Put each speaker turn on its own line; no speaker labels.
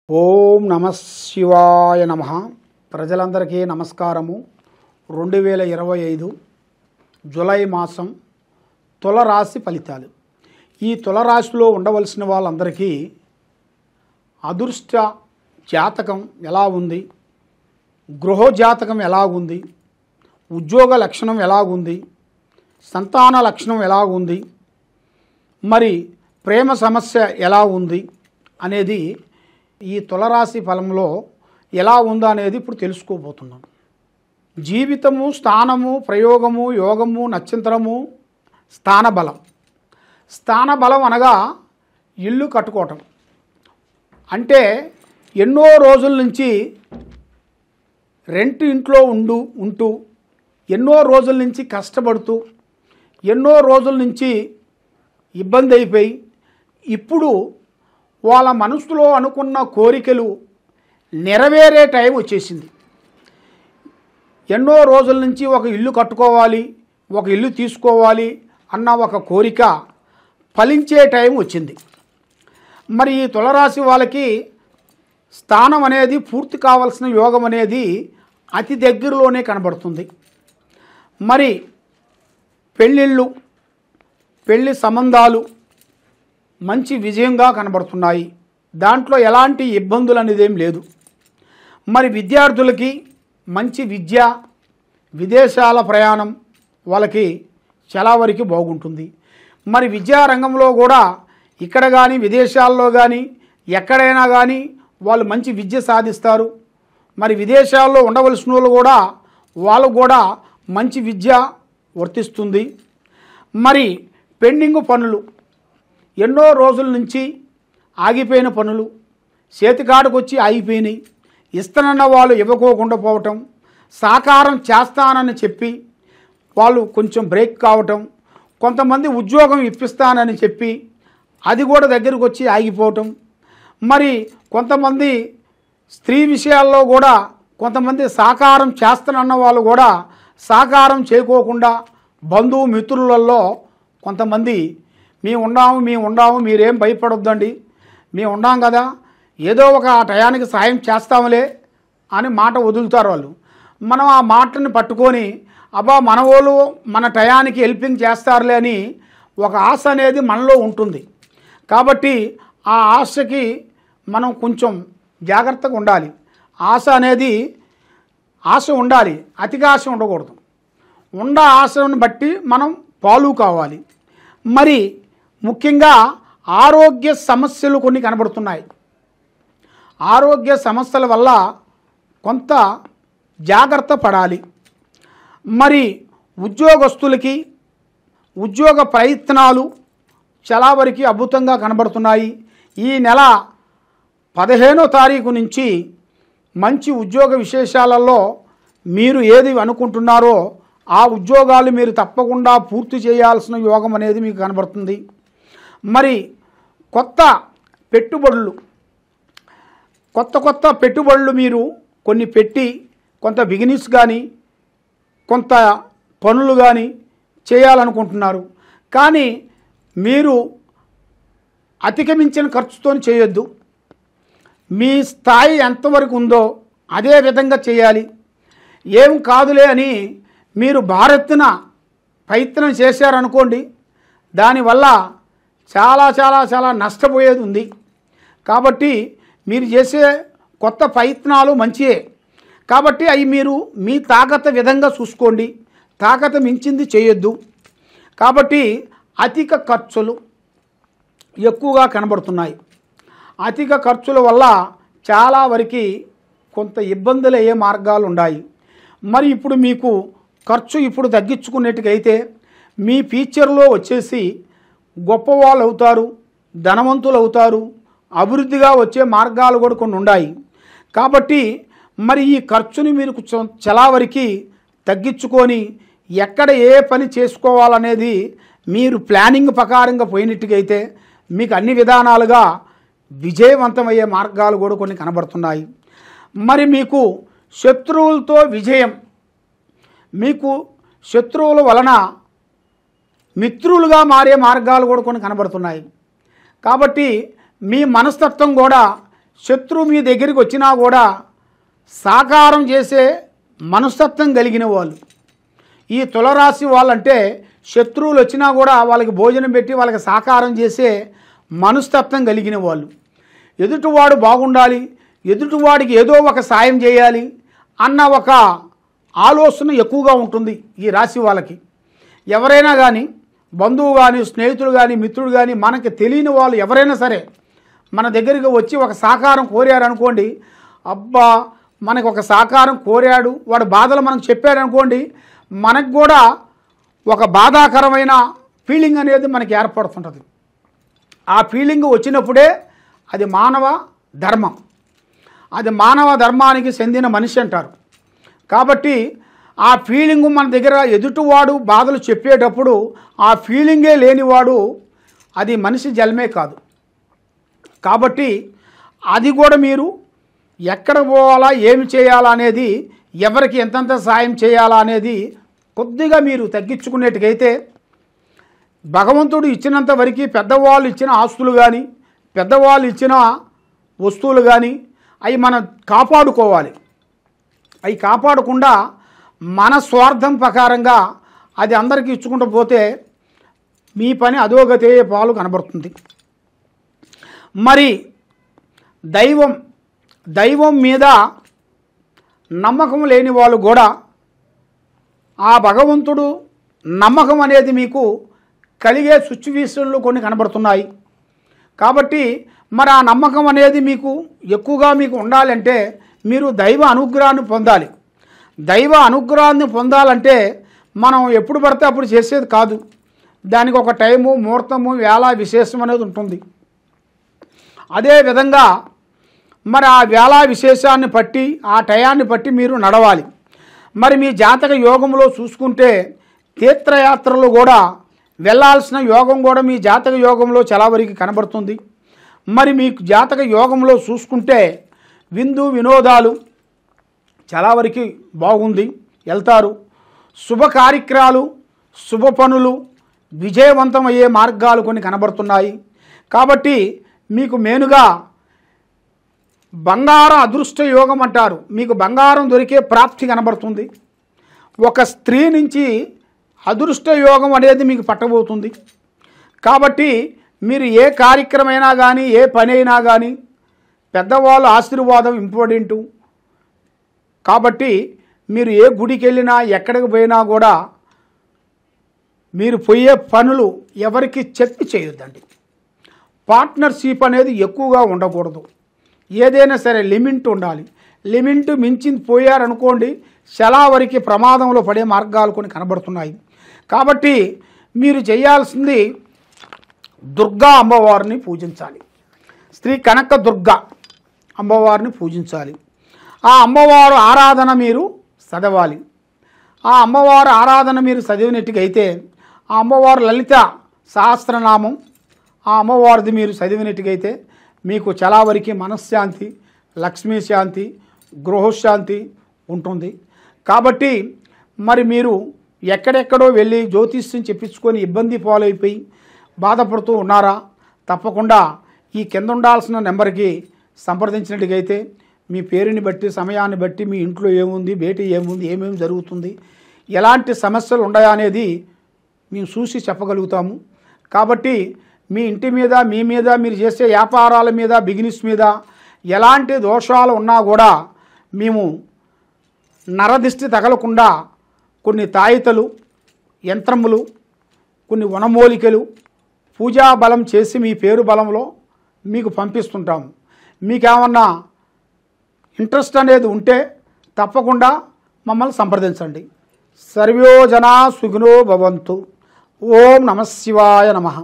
ఓం నమ శివాయ నమః. ప్రజలందరికీ నమస్కారము. 2025 జూలై మాసం తులరాశి ఫలితాలు. ఈ తులరాశిలో ఉండవలసిన వాళ్ళందరికీ అదృష్ట జాతకం ఎలా ఉంది, గృహ జాతకం ఎలా ఉంది, ఉద్యోగ లక్షణం ఎలా ఉంది, సంతాన లక్షణం ఎలా ఉంది, మరి ప్రేమ సమస్య ఎలా ఉంది అనేది ఈ తులరాశి ఫలంలో ఎలా ఉందో అనేది ఇప్పుడు తెలుసుకోబోతున్నాం. జీవితము, స్థానము, ప్రయోగము, యోగము, నక్షత్రము, స్థానబలం. స్థానబలం అనగా ఇల్లు కట్టుకోవటం. అంటే ఎన్నో రోజుల నుంచి రెంట్ ఇంట్లో ఉంటూ ఎన్నో రోజుల నుంచి కష్టపడుతూ ఎన్నో రోజుల నుంచి ఇబ్బంది అయిపోయి ఇప్పుడు వాళ్ళ మనసులో అనుకున్న కోరికలు నెరవేరే టైం వచ్చేసింది. ఎన్నో రోజుల నుంచి ఒక ఇల్లు కట్టుకోవాలి, ఒక ఇల్లు తీసుకోవాలి అన్న ఒక కోరిక ఫలించే టైం వచ్చింది. మరి ఈ తులరాశి వాళ్ళకి స్థానం అనేది పూర్తి కావాల్సిన యోగం అనేది అతి దగ్గరలోనే కనబడుతుంది. మరి పెళ్ళిళ్ళు, పెళ్లి సంబంధాలు మంచి విజయంగా కనబడుతున్నాయి. దాంట్లో ఎలాంటి ఇబ్బందులు అనేదేం లేదు. మరి విద్యార్థులకి మంచి విద్య, విదేశాల ప్రయాణం వాళ్ళకి చాలా వరకు బాగుంటుంది. మరి విద్యారంగంలో కూడా ఇక్కడ కానీ విదేశాల్లో కానీ ఎక్కడైనా కానీ వాళ్ళు మంచి విద్య సాధిస్తారు. మరి విదేశాల్లో ఉండవలసిన వాళ్ళు కూడా వాళ్ళకు కూడా మంచి విద్య వర్తిస్తుంది. మరి పెండింగ్ పనులు, ఎన్నో రోజుల నుంచి ఆగిపోయిన పనులు చేతికాడకు వచ్చి ఆగిపోయినాయి. ఇస్తానన్న వాళ్ళు ఇవ్వకోకుండా పోవటం, సాకారం చేస్తానని చెప్పి వాళ్ళు కొంచెం బ్రేక్ కావటం, కొంతమంది ఉద్యోగం ఇప్పిస్తానని చెప్పి అది కూడా దగ్గరకు వచ్చి ఆగిపోవటం. మరి కొంతమంది స్త్రీ విషయాల్లో కూడా కొంతమంది సాకారం చేస్తానన్న వాళ్ళు కూడా సాకారం చేయకోకుండా బంధువు మిత్రులలో కొంతమంది మేము ఉండాము మీరేం భయపడొద్దండి, మేము ఉన్నాం కదా, ఏదో ఒక టయానికి సాయం చేస్తాములే అని మాట వదులుతారు వాళ్ళు. మనం ఆ మాటని పట్టుకొని అబ్బా మన వాళ్ళు మన టయానికి హెల్పింగ్ చేస్తారులే అని ఒక ఆశ అనేది మనలో ఉంటుంది. కాబట్టి ఆ ఆశకి మనం కొంచెం జాగ్రత్తగా ఉండాలి. ఆశ ఉండాలి, అతిగా ఆశ ఉండకూడదు. ఆశను బట్టి మనం పాలు కావాలి. మరి ముఖ్యంగా ఆరోగ్య సమస్యలు కొన్ని కనబడుతున్నాయి. ఆరోగ్య సమస్యల వల్ల కొంత జాగ్రత్త పడాలి. మరి ఉద్యోగస్తులకి ఉద్యోగ ప్రయత్నాలు చాలా వరకు అద్భుతంగా కనబడుతున్నాయి. ఈ నెల 15వ తారీఖు నుంచి మంచి ఉద్యోగ విశేషాలలో మీరు ఏది అనుకుంటున్నారో ఆ ఉద్యోగాలు మీరు తప్పకుండా పూర్తి చేయాల్సిన యోగం అనేది మీకు కనబడుతుంది. మరి కొత్త పెట్టుబడులు మీరు కొన్ని పెట్టి కొంత బిజినెస్ కానీ కొంత పనులు కానీ చేయాలనుకుంటున్నారు. కానీ మీరు అధిగమించిన ఖర్చుతో చేయొద్దు. మీ స్థాయి ఎంతవరకు ఉందో అదే విధంగా చేయాలి. ఏం కాదులే అని మీరు భారెత్తున ప్రయత్నం చేశారనుకోండి, దానివల్ల చాలా చాలా చాలా నష్టపోయేది ఉంది. కాబట్టి మీరు చేసే కొత్త ప్రయత్నాలు మంచియే, కాబట్టి అవి మీరు మీ తాకత విధంగా చూసుకోండి. తాకత మించింది చేయొద్దు. కాబట్టి అధిక ఖర్చులు ఎక్కువగా కనబడుతున్నాయి. అధిక ఖర్చుల వల్ల చాలా వరకు కొంత ఇబ్బందులు అయ్యే మార్గాలు ఉన్నాయి. మరి ఇప్పుడు మీకు ఖర్చు ఇప్పుడు తగ్గించుకునేట్టుకైతే మీ ఫ్యూచర్లో వచ్చేసి గొప్పవాళ్ళు అవుతారు, ధనవంతులు అవుతారు, అభివృద్ధిగా వచ్చే మార్గాలు కూడా కొన్ని ఉన్నాయి. కాబట్టి మరి ఈ ఖర్చుని మీరు చాలా వరకు తగ్గించుకొని ఎక్కడ ఏ పని చేసుకోవాలనేది మీరు ప్లానింగ్ ప్రకారంగా పోయినట్టుగైతే మీకు అన్ని విధానాలుగా విజయవంతమయ్యే మార్గాలు కూడా కొన్ని కనబడుతున్నాయి. మరి మీకు శత్రువులతో విజయం, మీకు శత్రువుల వలన మిత్రులుగా మారే మార్గాలు కూడా కొన్ని కనబడుతున్నాయి. కాబట్టి మీ మనస్తత్వం కూడా శత్రువు మీ దగ్గరికి వచ్చినా కూడా సాకారం చేసే మనస్తత్వం కలిగిన వాళ్ళు. ఈ తులరాశి వాళ్ళంటే శత్రువులు వచ్చినా కూడా వాళ్ళకి భోజనం పెట్టి వాళ్ళకి సాకారం చేసే మనస్తత్వం కలిగిన వాళ్ళు. ఎదుటివాడు బాగుండాలి, ఎదుటివాడికి ఏదో ఒక సాయం చేయాలి అన్న ఒక ఆలోచన ఎక్కువగా ఉంటుంది ఈ రాశి వాళ్ళకి. ఎవరైనా కానీ, బంధువు కానీ, స్నేహితులు కానీ, మిత్రుడు కానీ, మనకి తెలియని వాళ్ళు ఎవరైనా సరే మన దగ్గరికి వచ్చి ఒక సహకారం కోరారు అనుకోండి, అబ్బా మనకు ఒక సహకారం కోరాడు, వాడు బాధలు మనకు చెప్పాడు అనుకోండి, మనకు కూడా ఒక బాధాకరమైన ఫీలింగ్ అనేది మనకి ఏర్పడుతుంటుంది. ఆ ఫీలింగ్ వచ్చినప్పుడే అది మానవ ధర్మం, అది మానవ ధర్మానికి చెందిన మనిషి అంటారు. కాబట్టి ఆ ఫీలింగు మన దగ్గర ఎదుటివాడు బాధలు చెప్పేటప్పుడు ఆ ఫీలింగే లేనివాడు అది మనిషి జన్మే కాదు. కాబట్టి అది కూడా మీరు ఎక్కడ పోవాలా, ఏమి చేయాలా అనేది, ఎవరికి ఎంతంత సాయం చేయాలా అనేది కొద్దిగా మీరు తగ్గించుకునేట్టుకైతే భగవంతుడు ఇచ్చినంత వరకు పెద్దవాళ్ళు ఇచ్చిన ఆస్తులు కానీ, పెద్దవాళ్ళు ఇచ్చిన వస్తువులు కానీ అవి మనం కాపాడుకోవాలి. అవి కాపాడకుండా మన స్వార్థం ప్రకారంగా అది అందరికీ ఇచ్చుకుంటూ పోతే మీ పని అధోగతే పాలు కనబడుతుంది. మరి దైవం మీద నమ్మకం లేని వాళ్ళు కూడా ఆ భగవంతుడు నమ్మకం అనేది మీకు కలిగే సిచ్యువేషన్లు కొన్ని కనబడుతున్నాయి. కాబట్టి మరి ఆ నమ్మకం అనేది మీకు ఎక్కువగా మీకు ఉండాలంటే మీరు దైవ అనుగ్రహాన్ని పొందాలి. దైవ అనుగ్రహాన్ని పొందాలంటే మనం ఎప్పుడు పడితే అప్పుడు చేసేది కాదు. దానికి ఒక టైము, ముహూర్తము, వేళ విశేషం అనేది ఉంటుంది. అదేవిధంగా మరి ఆ వేళ విశేషాన్ని బట్టి, ఆ టయాన్ని బట్టి మీరు నడవాలి. మరి మీ జాతక యోగంలో చూసుకుంటే తీర్థయాత్రలు కూడా వెళ్ళాల్సిన యోగం కూడా మీ జాతక యోగంలో చాలా వరకు కనబడుతుంది. మరి మీకు జాతక యోగంలో చూసుకుంటే విందు వినోదాలు చాలా వరకు బాగుంది, వెళ్తారు. శుభ కార్యక్రమాలు, శుభ పనులు విజయవంతమయ్యే మార్గాలు కొన్ని కనబడుతున్నాయి. కాబట్టి మీకు మేనుగా బంగారం అదృష్ట యోగం అంటారు. మీకు బంగారం దొరికే ప్రాప్తి కనబడుతుంది. ఒక స్త్రీ నుంచి అదృష్ట యోగం అనేది మీకు పట్టబోతుంది. కాబట్టి మీరు ఏ కార్యక్రమైనా కానీ, ఏ పని అయినా కానీ పెద్దవాళ్ళ ఆశీర్వాదం ఇంపార్టెంటు. కాబట్టి మీరు ఏ గుడికి వెళ్ళినా, ఎక్కడికి పోయినా కూడా మీరు పోయే పనులు ఎవరికి చెప్పి చేయొద్దండి. పార్ట్నర్షిప్ అనేది ఎక్కువగా ఉండకూడదు. ఏదైనా సరే లిమిట్ ఉండాలి. లిమిట్ మించి పోయారనుకోండి చాలా వరకు ప్రమాదంలో పడే మార్గాలు కొన్ని కనబడుతున్నాయి. కాబట్టి మీరు చేయాల్సింది దుర్గా అమ్మవారిని పూజించాలి. శ్రీ కనక దుర్గా అమ్మవారిని పూజించాలి. ఆ అమ్మవారు ఆరాధన మీరు చదవాలి. ఆ అమ్మవారు ఆరాధన మీరు చదివినట్టుగైతే ఆ అమ్మవారు లలిత సహస్రనామం ఆ అమ్మవారిది మీరు చదివినట్టుగైతే మీకు చాలా వరకు మనశ్శాంతి, లక్ష్మీ శాంతి, గృహశాంతి ఉంటుంది. కాబట్టి మరి మీరు ఎక్కడెక్కడో వెళ్ళి జ్యోతిష్యం చెప్పించుకొని ఇబ్బంది పాలైపోయి బాధపడుతూ ఉన్నారా? తప్పకుండా ఈ కింద ఉండాల్సిన నెంబర్కి సంప్రదించినట్టుగైతే మీ పేరుని బట్టి, సమయాన్ని బట్టి మీ ఇంట్లో ఏముంది, బయట ఏముంది, ఏమేమి జరుగుతుంది, ఎలాంటి సమస్యలు ఉన్నాయా అనేది మేము చూసి చెప్పగలుగుతాము. కాబట్టి మీ ఇంటి మీద, మీ మీద, మీరు చేసే వ్యాపారాల మీద, బిజినెస్ మీద ఎలాంటి దోషాలు ఉన్నా కూడా మేము నరదిష్టి తగలకుండా కొన్ని తాయితలు, యంత్రములు, కొన్ని వనమూలికలు పూజా బలం చేసి మీ పేరు బలంలో మీకు పంపిస్తుంటాము. మీకేమన్నా ఇంట్రెస్ట్ అనేది ఉంటే తప్పకుండా మమ్మల్ని సంప్రదించండి. సర్వో జనా సుఖినో భవంతు. ఓం నమః శివాయ నమః.